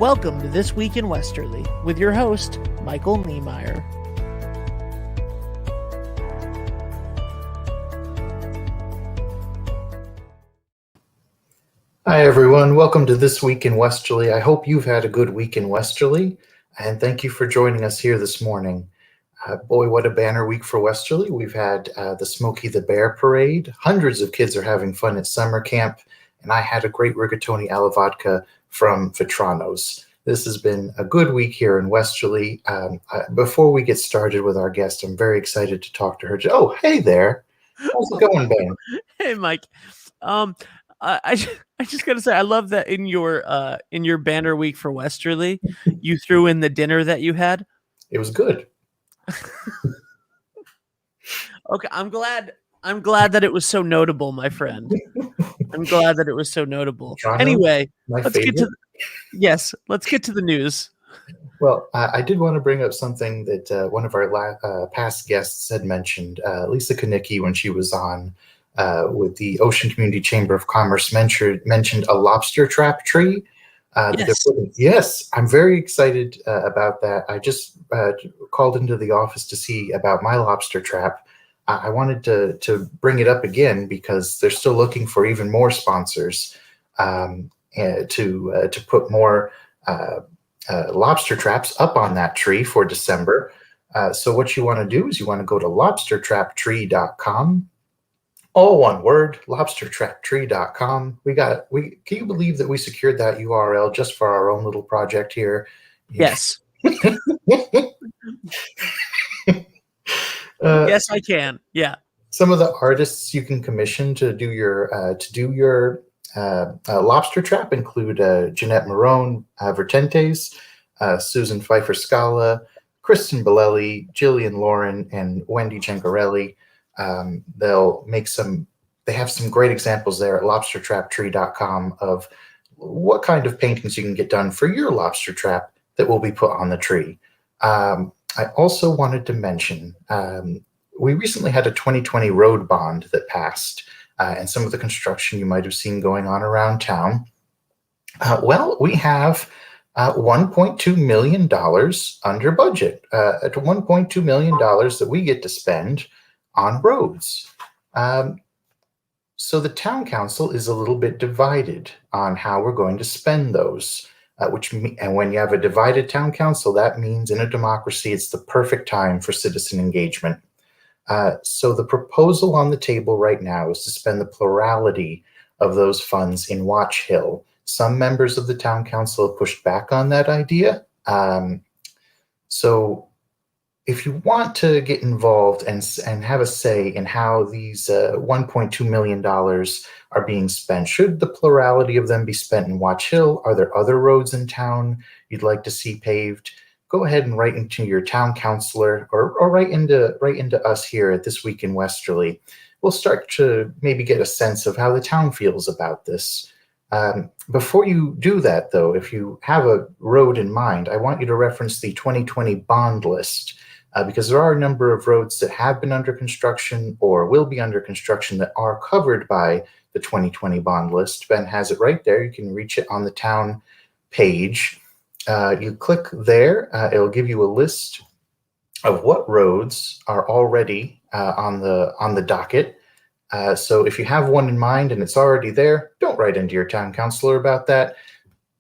Welcome to This Week in Westerly with your host, Michael Niemeyer. Hi, everyone. Welcome to This Week in Westerly. I hope you've had a good week in Westerly, and thank you for joining us here this morning. Boy, what a banner week for Westerly. We've had the Smokey the Bear Parade. Hundreds of kids are having fun at summer camp, and I had a great rigatoni alla vodka from Vetrano's. This has been a good week here in Westerly. Before we get started with our guest, I'm very excited to talk to her. Oh, hey there. How's it going, Ben? Hey, Mike. I just gotta say, I love that in your banner week for Westerly, you threw in the dinner that you had. It was good. Okay, I'm glad that it was so notable, my friend. I'm glad that it was so notable. Anyway, let's get to the news. Well, I did want to bring up something that one of our past guests had mentioned, Lisa Kanicki, when she was on with the Ocean Community Chamber of Commerce, mentioned a lobster trap tree. Yes, I'm very excited about that. I just called into the office to see about my lobster trap. I wanted to bring it up again because they're still looking for even more sponsors to put more lobster traps up on that tree for December. So what you want to do is you want to go to lobstertraptree.com. All one word, lobstertraptree.com. Can you believe that we secured that URL just for our own little project here? Yes. Yes, I can. Yeah. Some of the artists you can commission to do your lobster trap include Jeanette Marone, Vertentes, Susan Pfeiffer Scala, Kristen Bellelli, Jillian Lauren, and Wendy Gengarelli. They have some great examples there at lobstertraptree.com of what kind of paintings you can get done for your lobster trap that will be put on the tree. I also wanted to mention, we recently had a 2020 road bond that passed, and some of the construction you might have seen going on around town. We have $1.2 million under budget, at $1.2 million that we get to spend on roads. So the town council is a little bit divided on how we're going to spend those, and when you have a divided town council, that means in a democracy, it's the perfect time for citizen engagement. So the proposal on the table right now is to spend the plurality of those funds in Watch Hill. Some members of the town council have pushed back on that idea. So if you want to get involved and have a say in how these $1.2 million are being spent, should the plurality of them be spent in Watch Hill? Are there other roads in town you'd like to see paved? Go ahead and write into your town councilor or write into us here at This Week in Westerly. We'll start to maybe get a sense of how the town feels about this. Before you do that, though, if you have a road in mind, I want you to reference the 2020 bond list, because there are a number of roads that have been under construction or will be under construction that are covered by the 2020 bond list. Ben has it right there. You can reach it on the town page. You click there, it'll give you a list of what roads are already on the docket. So if you have one in mind and it's already there, don't write into your town councilor about that.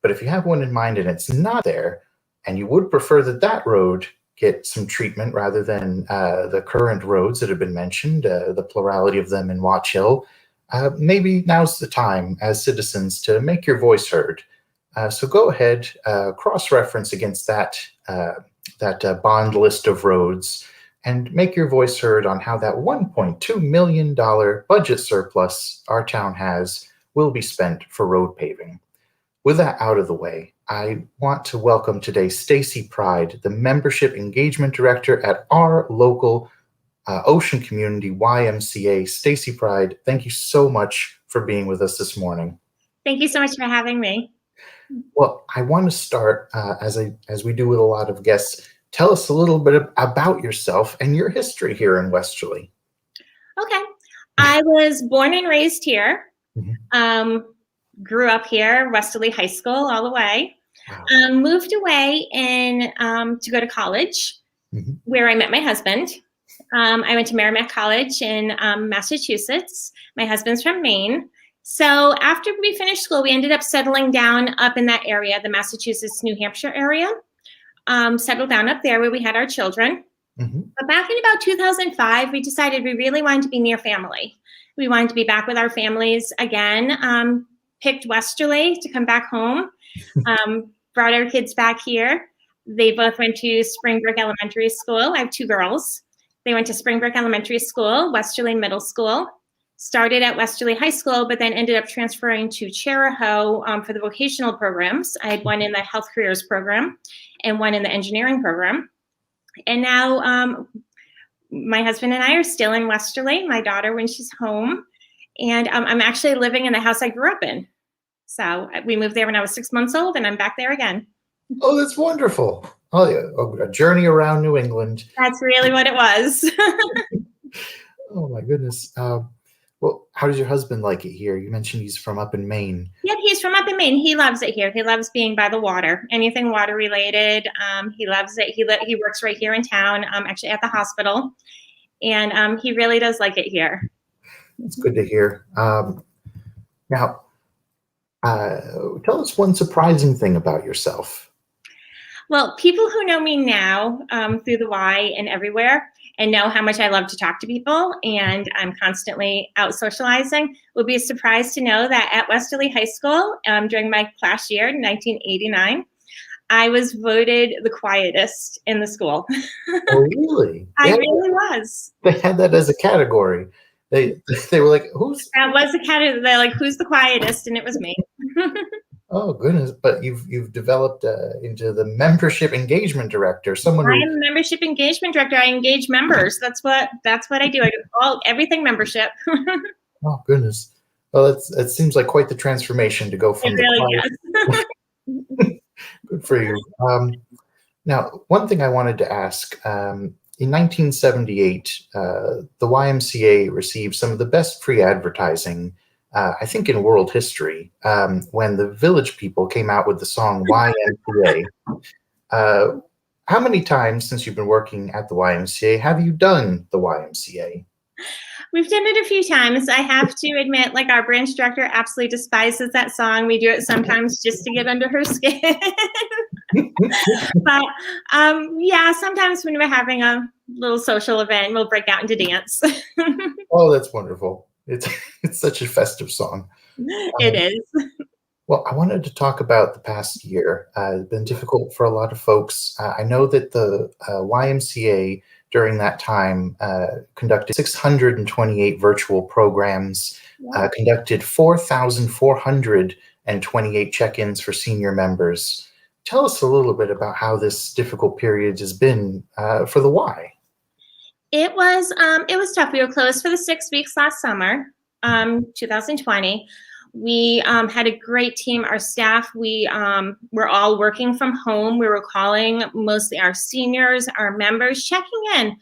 But if you have one in mind and it's not there, and you would prefer that road get some treatment rather than the current roads that have been mentioned, the plurality of them in Watch Hill, maybe now's the time as citizens to make your voice heard. So go ahead, cross-reference against that bond list of roads and make your voice heard on how that $1.2 million budget surplus our town has will be spent for road paving. With that out of the way, I want to welcome today Stacey Pride, the Membership Engagement Director at our local Ocean Community YMCA. Stacey Pride, thank you so much for being with us this morning. Thank you so much for having me. Well, I want to start, as we do with a lot of guests, tell us a little bit about yourself and your history here in Westerly. Okay. I was born and raised here. Mm-hmm. Grew up here, Westerly High School all the way. Wow. Moved away to go to college, where I met my husband. I went to Merrimack College in Massachusetts. My husband's from Maine. So after we finished school, we ended up settling down up in that area, the Massachusetts, New Hampshire area. Settled down up there where we had our children. But back in about 2005, we decided we really wanted to be near family. We wanted to be back with our families again. Picked Westerly to come back home. Brought our kids back here. They both went to Springbrook Elementary School. I have two girls. They went to Springbrook Elementary School, Westerly Middle School. Started at Westerly High School, but then ended up transferring to Cherahoe for the vocational programs. I had one in the health careers program and one in the engineering program. And now my husband and I are still in Westerly, my daughter when she's home. And I'm actually living in the house I grew up in. So we moved there when I was 6 months old, and I'm back there again. Oh, that's wonderful. Oh, yeah. A journey around New England. That's really what it was. Oh, my goodness. Well, how does your husband like it here? You mentioned he's from up in Maine. Yep, he's from up in Maine. He loves it here. He loves being by the water. Anything water related. He loves it. He works right here in town, actually at the hospital. And he really does like it here. It's good to hear. Now, tell us one surprising thing about yourself. Well, people who know me now through the Y and everywhere and know how much I love to talk to people and I'm constantly out socializing will be surprised to know that at Westerly High School during my class year in 1989, I was voted the quietest in the school. Oh, really? I really was. They had that as a category. They were like, who's? That was the category. They're like, who's the quietest? And it was me. Oh goodness! But you've developed into the membership engagement director. Someone. I am a membership engagement director. I engage members. That's what I do. I do everything membership. Oh goodness! Well, it seems like quite the transformation to go from. It really is. Good for you. Now, one thing I wanted to ask. In 1978, the YMCA received some of the best free advertising, I think, in world history, when the Village People came out with the song YMCA. How many times since you've been working at the YMCA have you done the YMCA? We've done it a few times. I have to admit, like, our branch director absolutely despises that song. We do it sometimes just to get under her skin. But yeah, sometimes when we're having a little social event, we'll break out into dance. Oh, that's wonderful. It's such a festive song. It is. Well, I wanted to talk about the past year. It's been difficult for a lot of folks. I know that the YMCA during that time conducted 628 virtual programs, conducted 4,428 check-ins for senior members. Tell us a little bit about how this difficult period has been for the Y. It was tough. We were closed for the 6 weeks last summer, 2020. We had a great team. Our staff, we were all working from home. We were calling mostly our seniors, our members, checking in,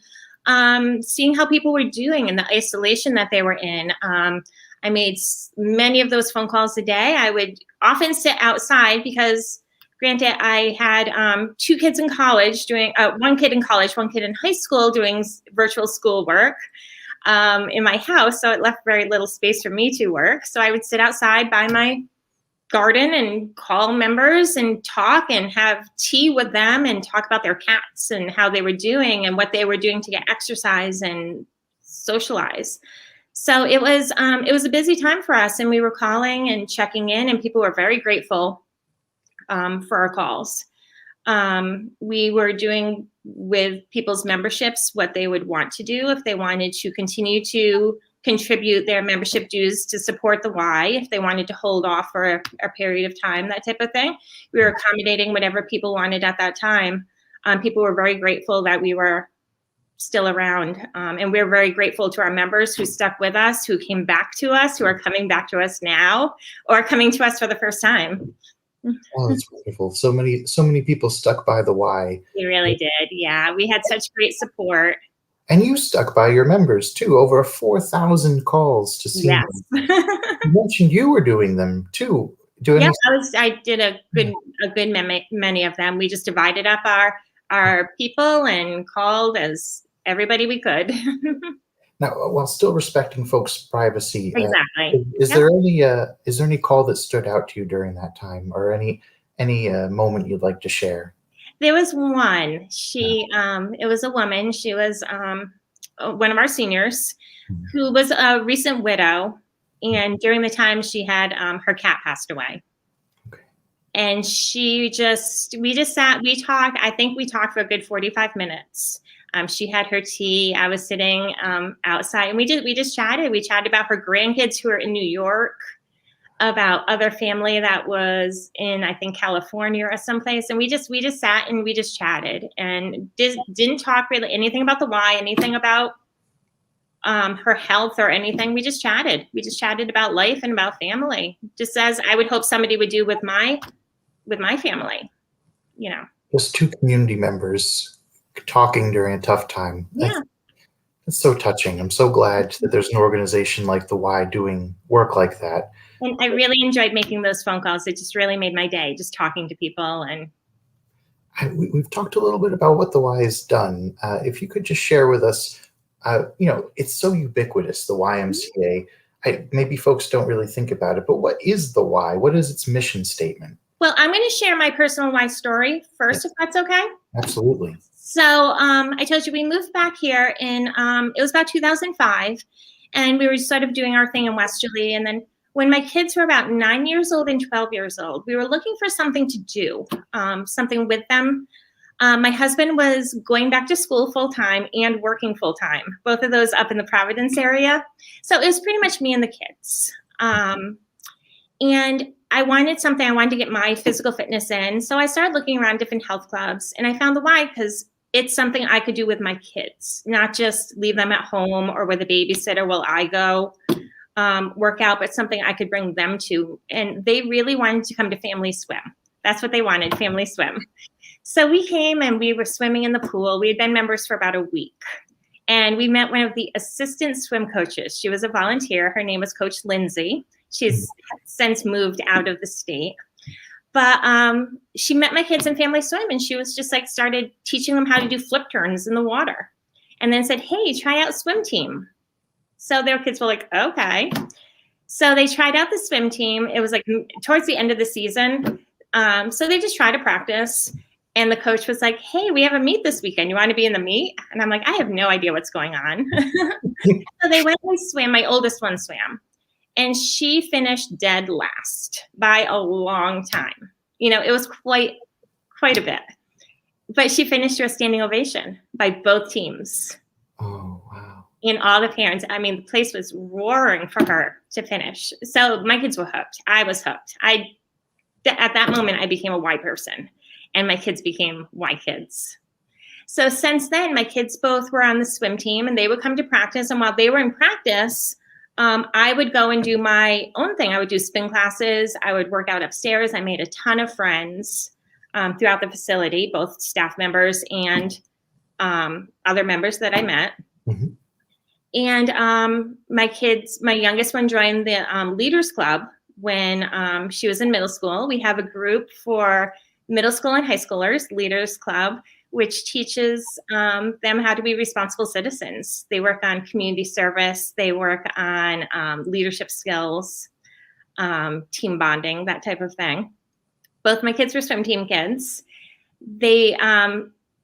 seeing how people were doing in the isolation that they were in. I made many of those phone calls a day. I would often sit outside because, granted, I had 2 kids in college doing, 1 kid in college, 1 kid in high school doing virtual school work. In my house, so it left very little space for me to work. So I would sit outside by my garden and call members and talk and have tea with them and talk about their cats and how they were doing and what they were doing to get exercise and socialize. So it was a busy time for us, and we were calling and checking in, and people were very grateful for our calls. We were doing with people's memberships what they would want to do if they wanted to continue to contribute their membership dues to support the Y, if they wanted to hold off for a period of time, that type of thing. We were accommodating whatever people wanted at that time. People were very grateful that we were still around. And we're very grateful to our members who stuck with us, who came back to us, who are coming back to us now, or coming to us for the first time. Oh, that's wonderful. So many people stuck by the Y. We really did. Yeah, we had such great support. And you stuck by your members too. Over 4,000 calls to see them. Yes. You mentioned you were doing them too. Yeah, I did a good many of them. We just divided up our people and called as everybody we could. Now, while still respecting folks' privacy, Exactly. is there any call that stood out to you during that time, or any moment you'd like to share? There was one. It was a woman. She was one of our seniors who was a recent widow, and during the time she had her cat passed away. Okay. And we just sat, we talked. I think we talked for a good 45 minutes. She had her tea. I was sitting outside, and we just chatted. We chatted about her grandkids who are in New York, about other family that was in, I think, California or someplace. And we just sat and we just chatted, and didn't talk really anything about the why, anything about her health or anything. We just chatted. We just chatted about life and about family, just as I would hope somebody would do with my family, you know. Just two community members talking during a tough time. Yeah. It's so touching. I'm so glad that there's an organization like the Y doing work like that. And I really enjoyed making those phone calls. It just really made my day, just talking to people. And we've talked a little bit about what the Y has done. If you could just share with us, it's so ubiquitous, the YMCA. Maybe folks don't really think about it, but what is the Y? What is its mission statement? Well, I'm going to share my personal Y story first, if that's okay. Absolutely. So I told you we moved back here in, it was about 2005, and we were sort of doing our thing in Westerly. And then when my kids were about 9 years old and 12 years old, we were looking for something to do, something with them. My husband was going back to school full-time and working full-time, both of those up in the Providence area. So it was pretty much me and the kids. And I wanted to get my physical fitness in. So I started looking around different health clubs, and I found the Y because it's something I could do with my kids, not just leave them at home or with a babysitter while I go work out, but something I could bring them to. And they really wanted to come to Family Swim. That's what they wanted, Family Swim. So we came and we were swimming in the pool. We had been members for about a week. And we met one of the assistant swim coaches. She was a volunteer. Her name was Coach Lindsay. She's since moved out of the state. But she met my kids in Family Swim, and she was just like started teaching them how to do flip turns in the water. And then said, hey, try out swim team. So their kids were like, okay. So they tried out the swim team. It was like towards the end of the season. So they just tried to practice. And the coach was like, hey, we have a meet this weekend. You want to be in the meet? And I'm like, I have no idea what's going on. So they went and swam. My oldest one swam. And she finished dead last by a long time. You know, it was quite a bit. But she finished to a standing ovation by both teams. Oh, wow. And all the parents. I mean, the place was roaring for her to finish. So my kids were hooked. I was hooked. At that moment, I became a Y person. And my kids became Y kids. So since then, my kids both were on the swim team, and they would come to practice. And while they were in practice, I would go and do my own thing. I would do spin classes. I would work out upstairs. I made a ton of friends throughout the facility, both staff members and other members that I met. Mm-hmm. And my youngest one joined the Leaders Club when she was in middle school. We have a group for middle school and high schoolers, Leaders Club, which teaches them how to be responsible citizens. They work on community service. They work on leadership skills, team bonding, that type of thing. Both my kids were swim team kids. They,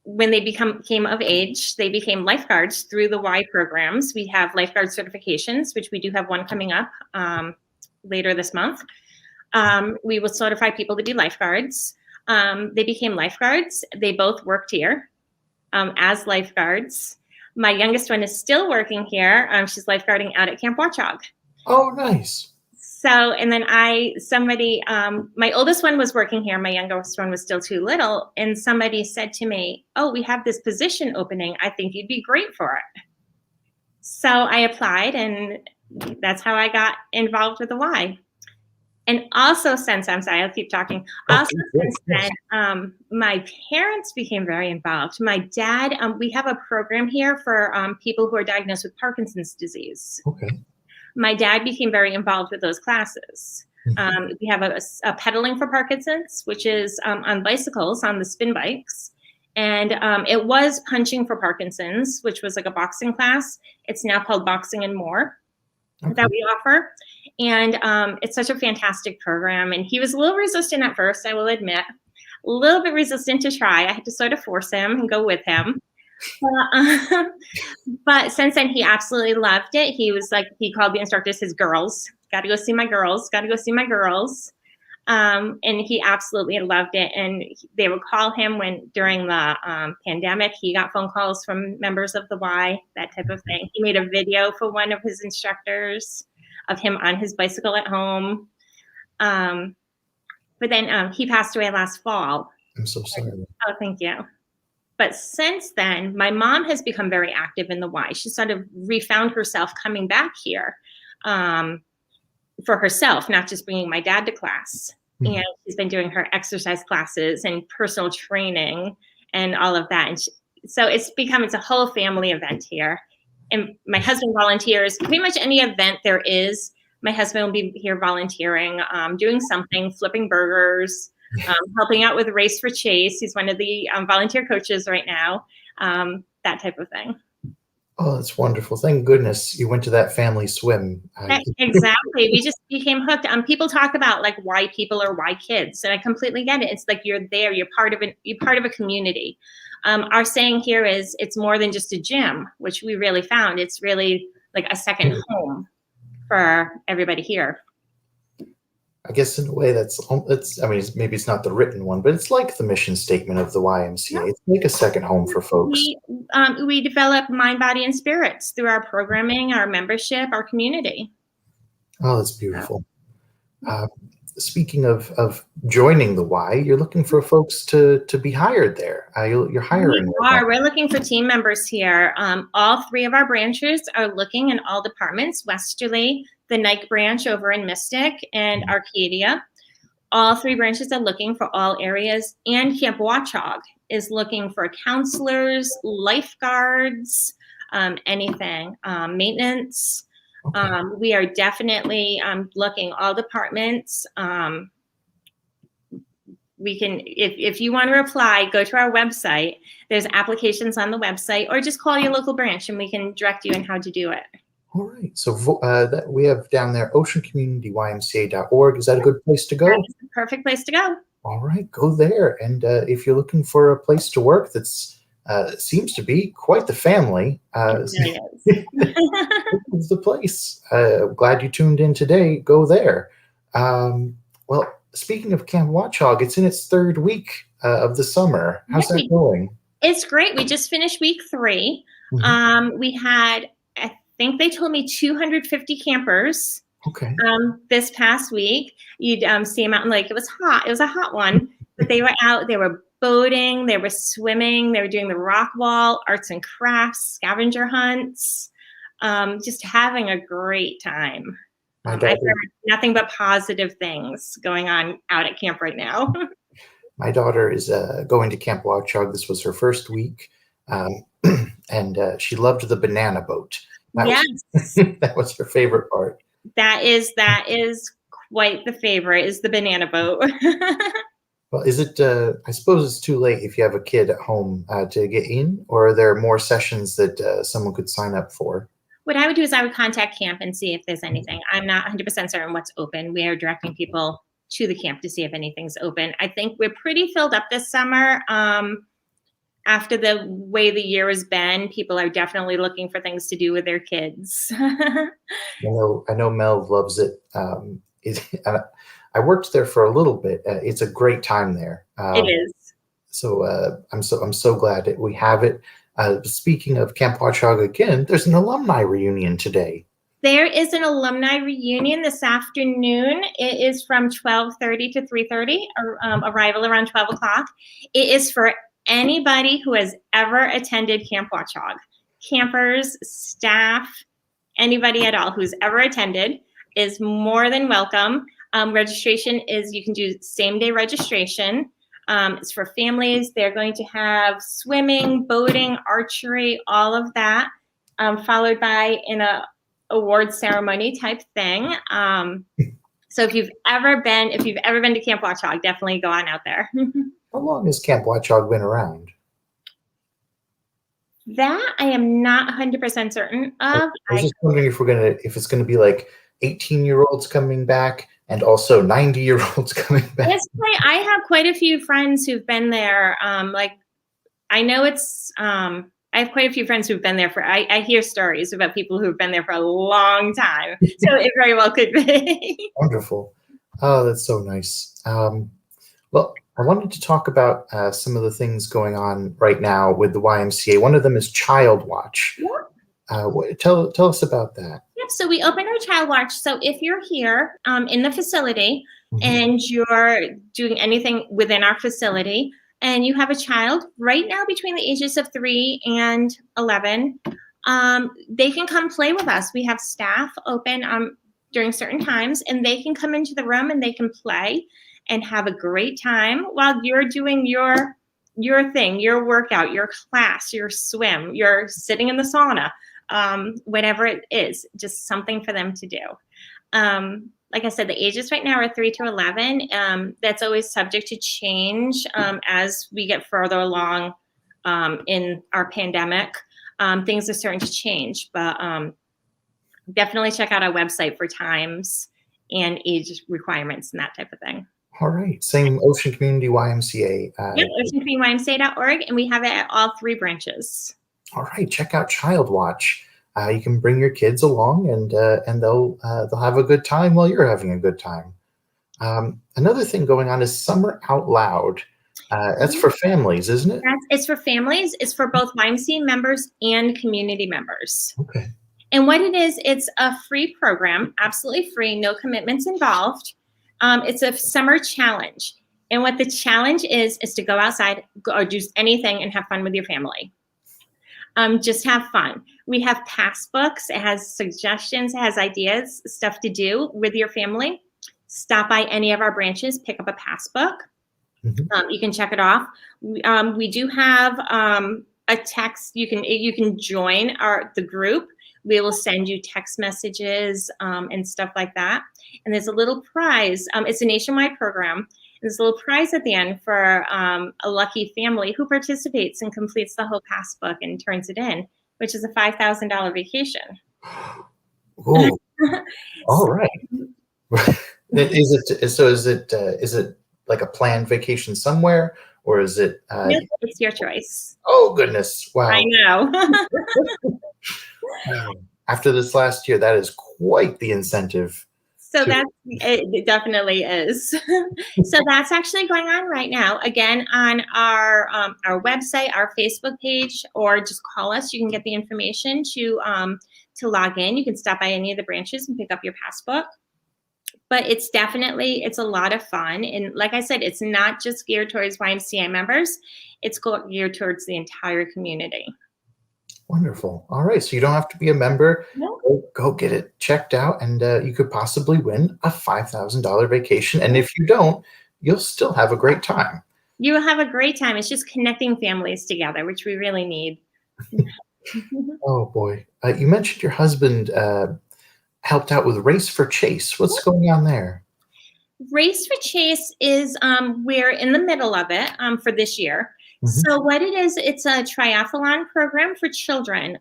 when they came of age, they became lifeguards through the Y programs. We have lifeguard certifications, which we do have one coming up later this month. We will certify people to be lifeguards. They became lifeguards. They both worked here as lifeguards. My youngest one is still working here. She's lifeguarding out at Camp Watchog. Oh, nice. So, and then my oldest one was working here. My youngest one was still too little. And somebody said to me, oh, we have this position opening. I think you'd be great for it. So I applied, and that's how I got involved with the Y. And also since, I'm sorry, I'll keep talking. Also since then, my parents became very involved. My dad, we have a program here for people who are diagnosed with Parkinson's disease. Okay. My dad became very involved with those classes. We have a pedaling for Parkinson's, which is on bicycles, on the spin bikes. And it was punching for Parkinson's, which was like a boxing class. It's now called Boxing and More that we offer. And it's such a fantastic program. And he was a little resistant at first, I will admit. A little bit resistant to try. I had to sort of force him and go with him. But since then, he absolutely loved it. He was like, he called the instructors his girls. Got to go see my girls. Got to go see my girls. And he absolutely loved it. And they would call him during the pandemic, he got phone calls from members of the Y, that type of thing. He made a video for one of his instructors of him on his bicycle at home. But then he passed away last fall. I'm so sorry. Oh, thank you. But since then, my mom has become very active in the Y. She sort of refound herself coming back here for herself, not just bringing my dad to class. And she's been doing her exercise classes and personal training and all of that. And so it's a whole family event here. And my husband volunteers pretty much any event there is. My husband will be here volunteering, doing something, flipping burgers, helping out with Race for Chase. He's one of the volunteer coaches right now, that type of thing. Oh, that's wonderful. Thank goodness you went to that family swim. Exactly. We just became hooked. People talk about like why people are why kids, and I completely get it. It's like you're there, you're part of a community. Our saying here is it's more than just a gym, which we really found. It's really like a second home for everybody here. I guess in a way maybe it's not the written one, but it's like the mission statement of the YMCA. Yeah. It's like a second home for folks. We develop mind, body, and spirits through our programming, our membership, our community. Oh, that's beautiful. Speaking of joining the Y, you're looking for folks to be hired there. You're hiring. We're looking for team members here. All three of our branches are looking in all departments: Westerly, the Nike branch over in Mystic, and Arcadia. All three branches are looking for all areas, and Camp Watchog is looking for counselors, lifeguards, anything, maintenance. Okay. We are definitely looking all departments. We can, if you want to apply, go to our website. There's applications on the website, or just call your local branch and we can direct you in how to do it. All right. So that we have down there, oceancommunityymca.org. Is that a good place to go? That's the perfect place to go. All right, go there. And if you're looking for a place to work that's seems to be quite the family, it's the place. Glad you tuned in today. Go there. Well, speaking of Camp Watchog, it's in its third week of the summer. How's that going? It's great. We just finished week 3. Mm-hmm. We had, I think they told me 250 campers. Okay. This past week, you'd see them out in the lake. It was hot. It was a hot one, but they were out. They were boating. They were swimming. They were doing the rock wall, arts and crafts, scavenger hunts, just having a great time. I've heard nothing but positive things going on out at camp right now. My daughter is going to Camp Watchog. This was her first week, and she loved the banana boat. That was her favorite part. That is quite the favorite, is the banana boat. Well, is it, I suppose it's too late if you have a kid at home to get in, or are there more sessions that someone could sign up for? What I would do is I would contact camp and see if there's anything. I'm not 100% certain what's open. We are directing people to the camp to see if anything's open. I think we're pretty filled up this summer. After the way the year has been, people are definitely looking for things to do with their kids. I know Mel loves it. I worked there for a little bit. It's a great time there. It is. So I'm so glad that we have it. Speaking of Camp Watchog again, there's an alumni reunion today. There is an alumni reunion this afternoon. It is from 12:30 to 3:30. Arrival around 12 o'clock. It is for anybody who has ever attended Camp Watchog. Campers, staff, anybody at all who's ever attended is more than welcome. Registration is, you can do same-day registration. It's for families. They're going to have swimming, boating, archery, all of that, followed by an award ceremony type thing. So if you've ever been to Camp Watchog, definitely go on out there. How long has Camp Watchog been around? That I am not 100% certain of. I was just wondering if it's gonna be like 18-year-olds coming back and also 90-year-olds coming back. Yes, I have quite a few friends who've been there. I know it's. I have quite a few friends who've been there I hear stories about people who've been there for a long time. So it very well could be. Wonderful. Oh, that's so nice. Well, I wanted to talk about some of the things going on right now with the YMCA. One of them is Child Watch. Yeah. Tell us about that. Yep. So we opened our Child Watch. So if you're here in the facility and you're doing anything within our facility and you have a child right now between the ages of 3 and 11, they can come play with us. We have staff open during certain times, and they can come into the room and they can play and have a great time while you're doing your thing, your workout, your class, your swim, you're sitting in the sauna, whatever it is, just something for them to do. Like I said, the ages right now are 3 to 11. That's always subject to change as we get further along in our pandemic. Things are starting to change, but definitely check out our website for times and age requirements and that type of thing. All right. Same Ocean Community YMCA. Yep, oceancommunitymca.org, and we have it at all 3 branches. All right. Check out Child Watch. You can bring your kids along, and they'll have a good time while you're having a good time. Another thing going on is Summer Out Loud. That's for families, isn't it? It's for families. It's for both YMCA members and community members. Okay. And what it is, it's a free program, absolutely free, no commitments involved. It's a summer challenge. And what the challenge is to go outside or do anything and have fun with your family. Just have fun. We have pass books. It has suggestions, it has ideas, stuff to do with your family. Stop by any of our branches, pick up a pass book. You can check it off. We do have a text. You can join the group. We will send you text messages and stuff like that. And there's a little prize. It's a nationwide program. There's a little prize at the end for a lucky family who participates and completes the whole pass book and turns it in, which is a $5,000 vacation. Oh, all right. Is it like a planned vacation somewhere, or is it? No, it's your choice. Oh goodness! Wow. I know. After this last year, that is quite the incentive. So it definitely is. So that's actually going on right now. Again, on our website, our Facebook page, or just call us. You can get the information to log in. You can stop by any of the branches and pick up your passbook. But it's a lot of fun. And like I said, it's not just geared towards YMCA members. It's geared towards the entire community. Wonderful. All right. So you don't have to be a member. No. Go get it checked out, and you could possibly win a $5,000 vacation. And if you don't, you'll still have a great time. You will have a great time. It's just connecting families together, which we really need. Oh, boy. You mentioned your husband helped out with Race for Chase. What's going on there? Race for Chase is we're in the middle of it for this year. So what it is, it's a triathlon program for children.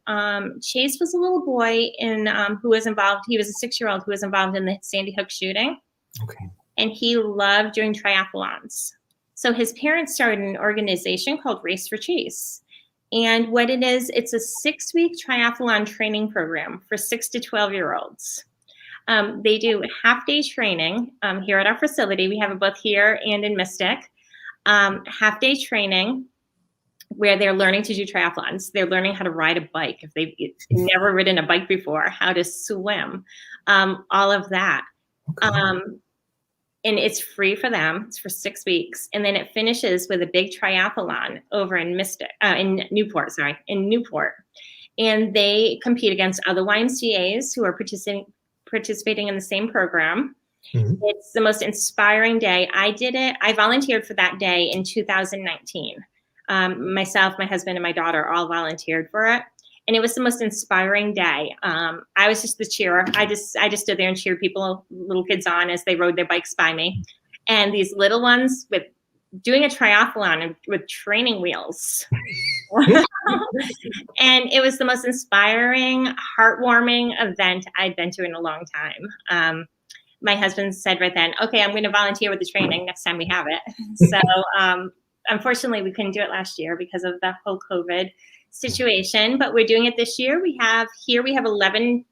Chase was a little boy who was involved. He was a 6-year-old who was involved in the Sandy Hook shooting. Okay. And he loved doing triathlons. So his parents started an organization called Race for Chase. And what it is, it's a 6-week triathlon training program for 6 to 12-year-olds. They do half-day training here at our facility. We have it both here and in Mystic. Half-day training where they're learning to do triathlons. They're learning how to ride a bike if they've never ridden a bike before, how to swim, all of that. Okay. And it's free for them. It's for 6 weeks. And then it finishes with a big triathlon over in Newport. And they compete against other YMCAs who are participating in the same program. It's the most inspiring day. I volunteered for that day in 2019. Myself, my husband, and my daughter all volunteered for it. and it was the most inspiring day. I was just the cheerer. I just stood there and cheered little kids on as they rode their bikes by me, and these little ones doing a triathlon with training wheels. And it was the most inspiring, heartwarming event I'd been to in a long time. My husband said right then, okay, I'm going to volunteer with the training next time we have it. So unfortunately, we couldn't do it last year because of the whole COVID situation, but we're doing it this year. We have 11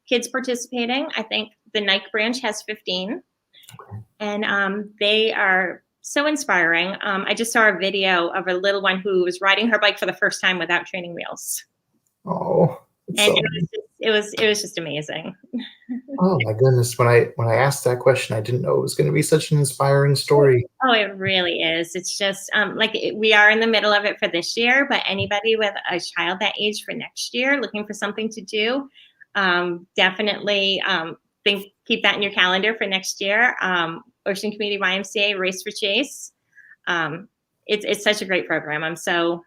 kids participating. I think the Nike branch has 15. And they are so inspiring. I just saw a video of a little one who was riding her bike for the first time without training wheels. Oh, and it was just amazing. Oh my goodness! When I asked that question, I didn't know it was going to be such an inspiring story. Oh, it really is. It's just we are in the middle of it for this year, but anybody with a child that age for next year looking for something to do, definitely keep that in your calendar for next year. Ocean Community YMCA Race for Chase. It's such a great program. I'm so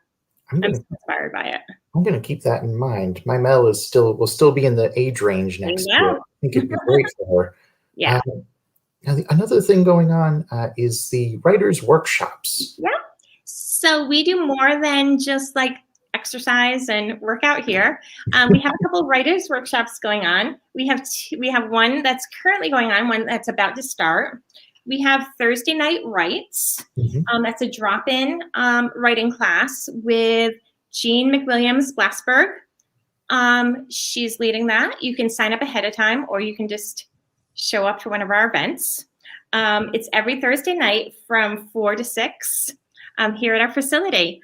inspired by it. I'm going to keep that in mind. My Mel will still be in the age range next year. I think it'd be great for her. Yeah. Now, another thing going on is the writers' workshops. Yeah. So we do more than just like exercise and workout here. We have a couple of writers' workshops going on. We have one that's currently going on, one that's about to start. We have Thursday Night Writes. That's a drop-in writing class with Jean McWilliams Glassberg. She's leading that. You can sign up ahead of time, or you can just show up to one of our events. It's every Thursday night from 4 to 6 here at our facility.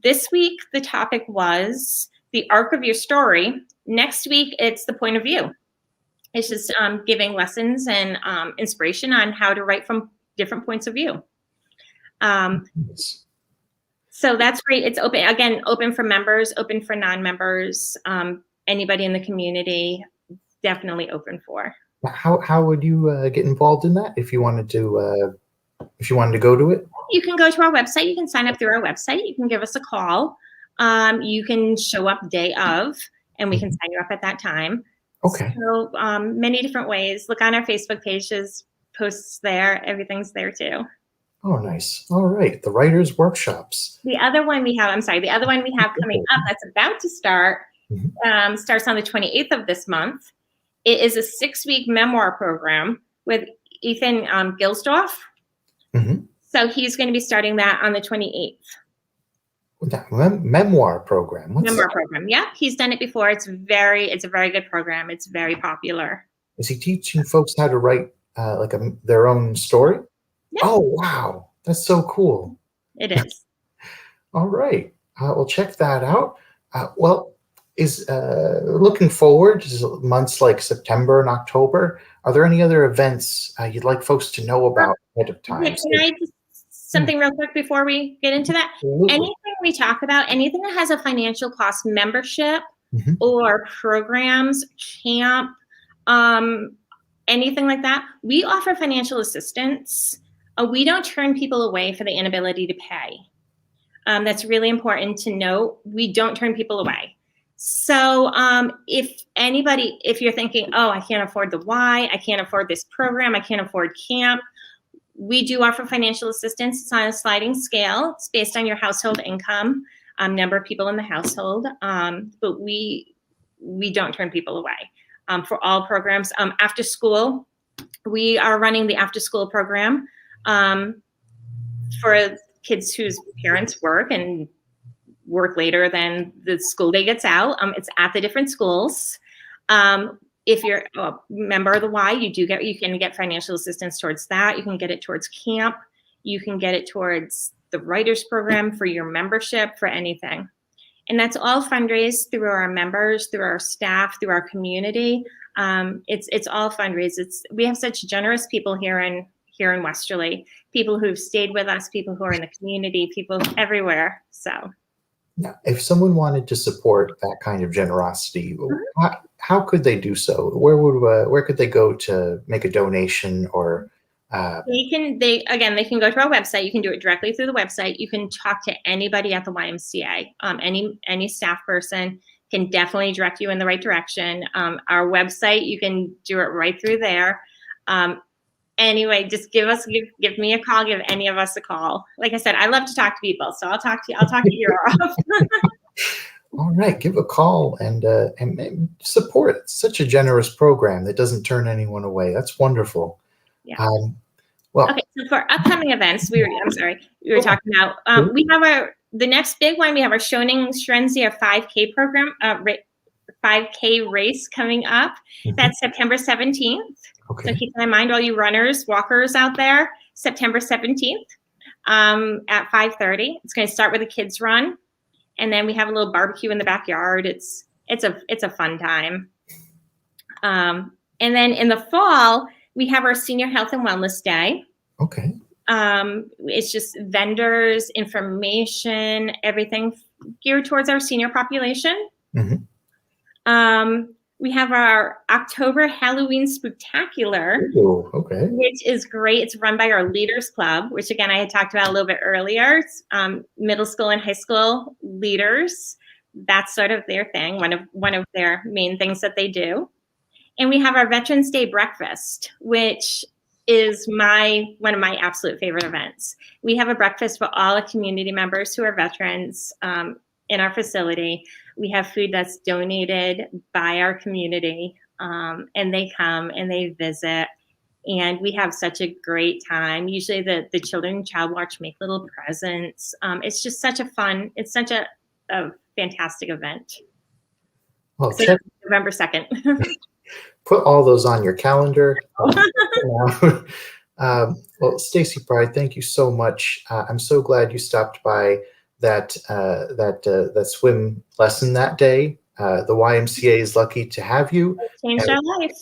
This week, the topic was the arc of your story. Next week, it's the point of view. It's just giving lessons and inspiration on how to write from different points of view. So that's great. It's open for members, open for non-members, anybody in the community, definitely open for. How would you get involved in that if you wanted to go to it? You can go to our website. You can sign up through our website. You can give us a call. You can show up day of, and we can sign you up at that time. Okay. So many different ways. Look on our Facebook pages, posts there. Everything's there too. Oh, nice. All right. The writers' workshops. The other one we have coming up that's about to start, starts on the 28th of this month. It is a 6-week memoir program with Ethan Gilsdorf. So he's going to be starting that on the 28th. Memoir program. Program. Yeah, he's done it before. It's a very good program. It's very popular. Is he teaching folks how to write their own story? Yeah. Oh, wow. That's so cool. It is. All right. We'll check that out. Is looking forward to months like September and October. Are there any other events you'd like folks to know about ahead of time? Can I just something real quick before we get into that? Absolutely. Anything we talk about, anything that has a financial cost, membership or programs, camp, anything like that, we offer financial assistance. We don't turn people away for the inability to pay. That's really important to note. We don't turn people away. So if you're thinking, oh, I can't afford the Y, I can't afford this program, I can't afford camp, we do offer financial assistance. It's on a sliding scale. It's based on your household income, number of people in the household, but we don't turn people away for all programs. After school, we are running the after school program for kids whose parents work later than the school day gets out. It's at the different schools. If you're a member of the Y, you can get financial assistance towards that. You can get it towards camp. You can get it towards the writers program for your membership, for anything. And that's all fundraised through our members, through our staff, through our community. It's all fundraised. We have such generous people here in Westerly, people who've stayed with us, people who are in the community, people everywhere. So. Now, if someone wanted to support that kind of generosity, how could they do so? Where could they go to make a donation or They can go to our website. You can do it directly through the website. You can talk to anybody at the YMCA. Any staff person can definitely direct you in the right direction. Our website, you can do it right through there. Anyway, just give me a call. Give any of us a call. Like I said, I love to talk to people, so I'll talk to your off. All right, give a call and support. It's such a generous program that doesn't turn anyone away. That's wonderful. Yeah. Okay, so for upcoming events, we were talking about. We have the next big one. We have our Shoning Shrenzi, our 5K program, 5K race coming up. That's September 17th. Okay. So keep that in mind, all you runners, walkers out there. September 17th at 5:30. It's going to start with a kids run, and then we have a little barbecue in the backyard. It's a fun time. And then in the fall, we have our Senior Health and Wellness Day. Okay. It's just vendors, information, everything geared towards our senior population. We have our October Halloween Spooktacular, which is great. It's run by our Leaders Club, which again, I had talked about a little bit earlier. It's, middle school and high school leaders. That's sort of their thing, one of their main things that they do. And we have our Veterans Day breakfast, which is one of my absolute favorite events. We have a breakfast for all the community members who are veterans in our facility. We have food that's donated by our community, and they come and they visit, and we have such a great time. Usually the children in Child Watch make little presents. It's just such a fantastic event. Well, so November 2nd. Put all those on your calendar. Well, Stacey Pride, thank you so much. I'm so glad you stopped by that swim lesson that day. The YMCA is lucky to have you. It changed our life.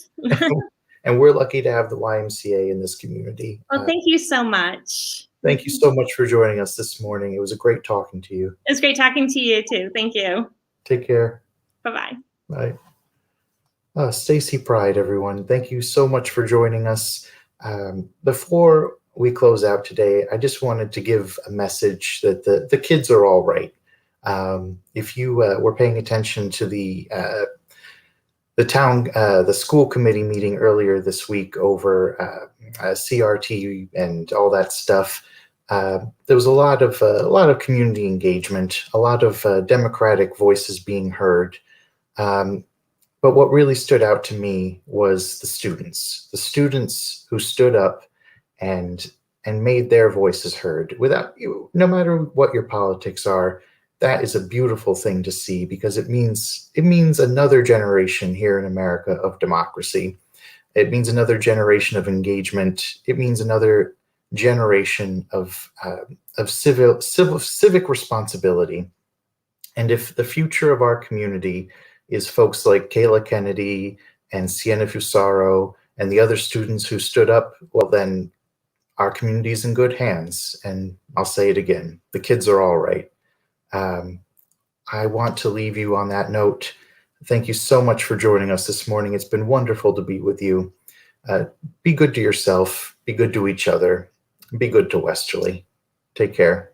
And we're lucky to have the YMCA in this community. Well, thank you so much. Thank you so much for joining us this morning. It was a great talking to you. It was great talking to you too. Thank you. Take care. Bye-bye. Bye. Stacey Pride, everyone. Thank you so much for joining us. Before we close out today, I just wanted to give a message that the kids are all right. If you were paying attention to the school committee meeting earlier this week over CRT and all that stuff, there was a lot of community engagement, a lot of democratic voices being heard. But what really stood out to me was the students who stood up and made their voices heard without you, no matter what your politics are. That is a beautiful thing to see, because it means another generation here in America of democracy. It means another generation of engagement. It means another generation of civic responsibility. And if the future of our community is folks like Kayla Kennedy and Sienna Fusaro and the other students who stood up, well, then our community is in good hands. And I'll say it again, the kids are all right. I want to leave you on that note. Thank you so much for joining us this morning. It's been wonderful to be with you. Be good to yourself, be good to each other, be good to Westerly. Take care.